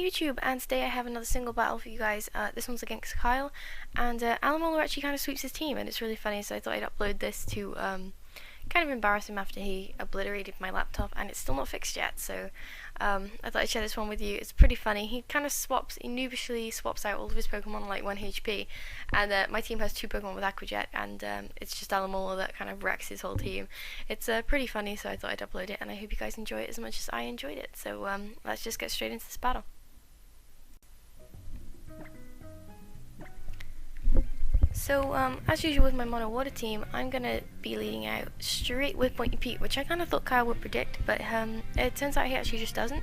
YouTube, and today I have another single battle for you guys. This one's against Kyle, and Alomomola actually kind of sweeps his team, and it's really funny, so I thought I'd upload this to kind of embarrass him after he obliterated my laptop, and it's still not fixed yet, so I thought I'd share this one with you. It's pretty funny. He kind of noobishly swaps out all of his Pokemon like 1 HP, and my team has 2 Pokemon with Aqua Jet, and it's just Alomomola that kind of wrecks his whole team. It's pretty funny, so I thought I'd upload it, and I hope you guys enjoy it as much as I enjoyed it. So let's just get straight into this battle. So, as usual with my mono water team, I'm going to be leading out straight with Pointy Pete, which I kind of thought Kyle would predict, but it turns out he actually just doesn't.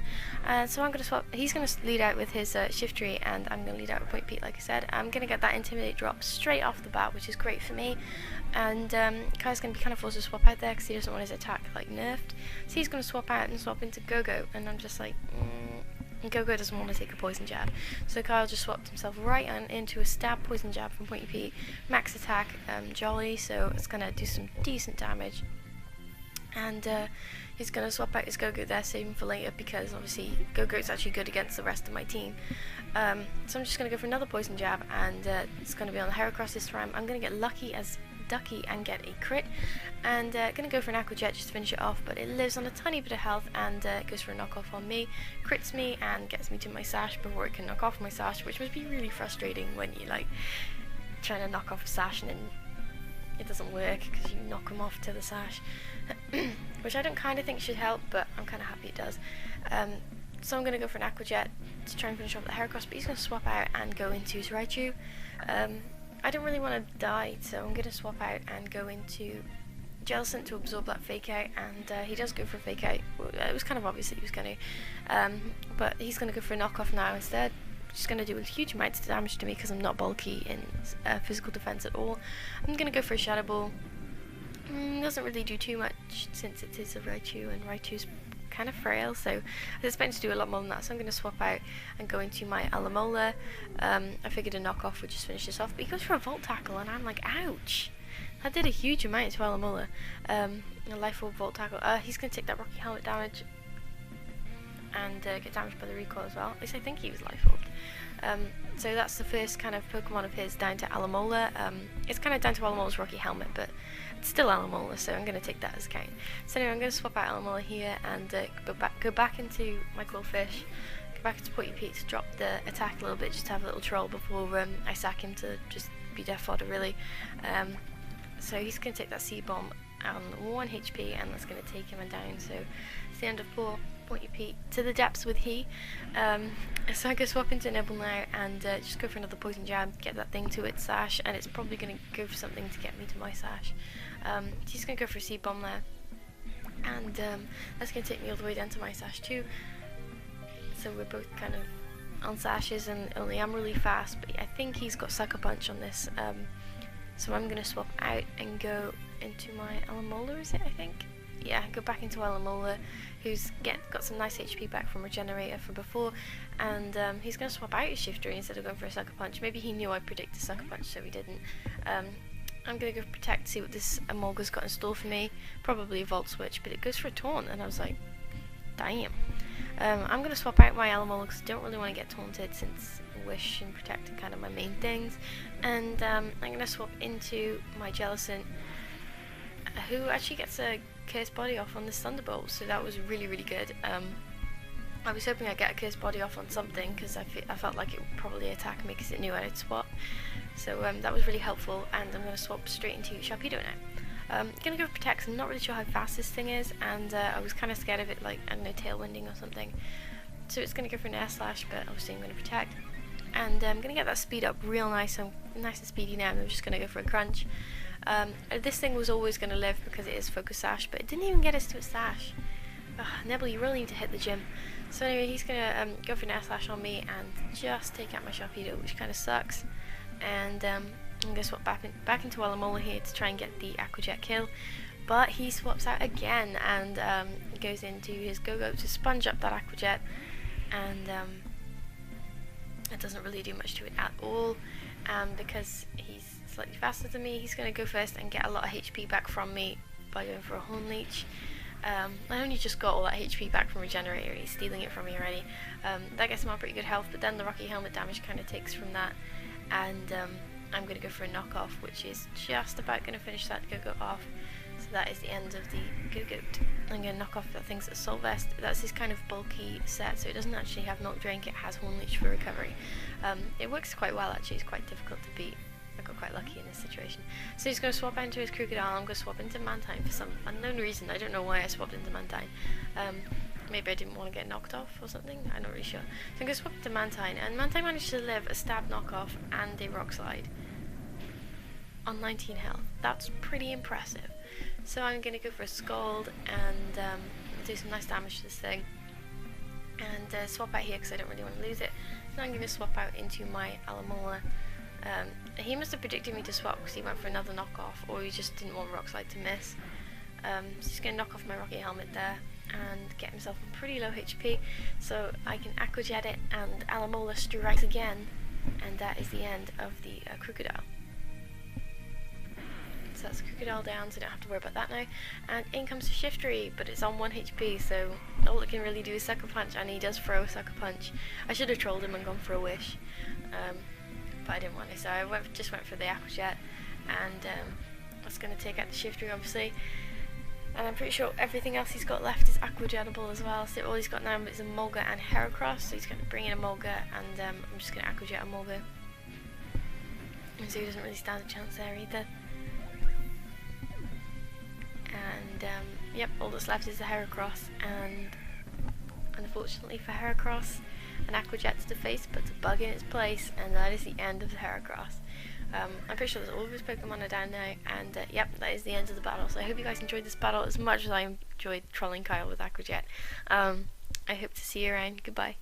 So I'm going to swap. He's going to lead out with his Shiftry, and I'm going to lead out with Pointy Pete, like I said. I'm going to get that Intimidate drop straight off the bat, which is great for me. And Kyle's going to be kind of forced to swap out there because he doesn't want his attack like nerfed. So he's going to swap out and swap into Go-Go, and I'm just like, Go-Go doesn't want to take a poison jab, so Kyle just swapped himself right into a stab poison jab from Pointy Pete, max attack, jolly, so it's going to do some decent damage. And he's going to swap out his Go-Go there, saving for later, because obviously Go-Go is actually good against the rest of my team. So I'm just going to go for another poison jab, and it's going to be on the Heracross this time. I'm going to get lucky as Ducky and get a crit, and gonna go for an Aqua Jet just to finish it off, but it lives on a tiny bit of health, and goes for a knockoff on me, crits me and gets me to my sash before it can knock off my sash, which must be really frustrating when you like trying to knock off a sash and then it doesn't work because you knock them off to the sash. Which I don't kind of think should help, but I'm kind of happy it does. So I'm going to go for an Aqua Jet to try and finish off the Heracross, but he's going to swap out and go into his Raichu. I don't really want to die, so I'm going to swap out and go into Jellicent to absorb that Fake Out, and he does go for a Fake Out. It was kind of obvious that he was going to, but he's going to go for a knockoff now instead, which is going to do a huge amount of damage to me because I'm not bulky in physical defense at all. I'm going to go for a Shadow Ball. Doesn't really do too much since it is a Raichu, and Raichu's kind of frail, so I was expecting to do a lot more than that, so I'm going to swap out and go into my Alomomola. I figured a knockoff would just finish this off, but he goes for a Volt Tackle, and I'm like, ouch! That did a huge amount to Alomomola. A Life Orb Volt Tackle. He's going to take that Rocky Helmet damage and get damaged by the recoil as well. At least I think he was Life Orbed. So that's the first kind of Pokemon of his down to Alomola. It's kind of down to Alamola's Rocky Helmet, but it's still Alomola, so I'm going to take that as a count. So anyway, I'm going to swap out Alomola here and go back into my Goldfish, go back into Pointy Pete to drop the attack a little bit, just to have a little troll before I sack him to just be death fodder, really. So he's going to take that Seed Bomb on 1 HP, and that's going to take him down. So it's the end of poor Pointy Pete to the depths with he. So I go swap into Nibble now and just go for another poison jab, get that thing to its sash, and it's probably going to go for something to get me to my sash. He's going to go for a Seed Bomb there, and that's going to take me all the way down to my sash too. So we're both kind of on sashes, and only I'm really fast, but I think he's got Sucker Punch on this. So I'm going to swap out and go into my Alomola, is it, I think? Yeah, go back into Alomola, who's got some nice HP back from Regenerator from before, and he's going to swap out his Shiftry instead of going for a Sucker Punch. Maybe he knew I'd predict a Sucker Punch, so he didn't. I'm going to go for Protect to see what this Emolga's got in store for me. Probably a Volt Switch, but it goes for a Taunt, and I was like, damn. I'm going to swap out my Alomola because I don't really want to get taunted, since Wish and Protect are kind of my main things. And I'm going to swap into my Jellicent, who actually gets a Cursed Body off on this Thunderbolt, so that was really, really good. I was hoping I'd get a Cursed Body off on something, because I felt like it would probably attack me because it knew I'd swap. So that was really helpful, and I'm going to swap straight into Sharpedo now. I'm going to go for Protect. I'm not really sure how fast this thing is, and I was kind of scared of it, like, I don't know, tailwinding or something. So it's going to go for an Air Slash, but obviously I'm going to Protect. And I'm going to get that speed up real nice. I'm nice and speedy now, and I'm just going to go for a Crunch. This thing was always going to live because it is Focus Sash, but it didn't even get us to its sash. Nibble, you really need to hit the gym. So anyway, he's going to go for an Air Slash on me and just take out my Sharpedo, which kind of sucks. And I'm going to swap back into Alomola here to try and get the Aqua Jet kill. But he swaps out again and goes into his Go-Go to sponge up that Aqua Jet. And it doesn't really do much to it at all, because he's slightly faster than me. He's going to go first and get a lot of HP back from me by going for a Horn Leech. I only just got all that HP back from Regenerator, he's stealing it from me already. That gets him on pretty good health, but then the Rocky Helmet damage kind of takes from that, and I'm going to go for a knockoff, which is just about going to finish that Go-Goat off. So that is the end of the Go-Goat. I'm going to knock off that thing's Assault Vest. That's his kind of bulky set, so it doesn't actually have Milk Drink, it has Horn Leech for recovery. It works quite well actually, it's quite difficult to beat. I got quite lucky in this situation. So he's going to swap out into his Crocodile, I'm going to swap into Mantine for some unknown reason. I don't know why I swapped into Mantine. Maybe I didn't want to get knocked off or something, I'm not really sure. So I'm going to swap into Mantine, and Mantine managed to live a stab knockoff and a Rock Slide on 19 health. That's pretty impressive. So I'm going to go for a Scald and do some nice damage to this thing. And swap out here because I don't really want to lose it. Now I'm going to swap out into my Alomomola. He must have predicted me to swap because he went for another knockoff, or he just didn't want Rock Slide to miss. So he's going to knock off my Rocky Helmet there and get himself a pretty low HP. So I can Aqua Jet it and Alomomola strikes again, and that is the end of the Crocodile. So that's Crocodile down, so I don't have to worry about that now. And in comes the Shiftery, but it's on 1 HP, so all it can really do is Sucker Punch, and he does throw a Sucker Punch. I should have trolled him and gone for a Wish, but I didn't want to, so I just went for the Aqua Jet, and that's going to take out the Shiftery, obviously. And I'm pretty sure everything else he's got left is Aqua Jetable as well, so all he's got now is a Mulga and Heracross, so he's going to bring in a Mulga, and I'm just going to Aqua Jet a Mulga. And so he doesn't really stand a chance there either. And yep, all that's left is the Heracross, and unfortunately for Heracross, an Aqua Jet's to face puts a bug in its place, and that is the end of the Heracross. I'm pretty sure that all of his Pokemon are down now, and yep, that is the end of the battle. So I hope you guys enjoyed this battle as much as I enjoyed trolling Kyle with Aqua Jet. I hope to see you around. Goodbye.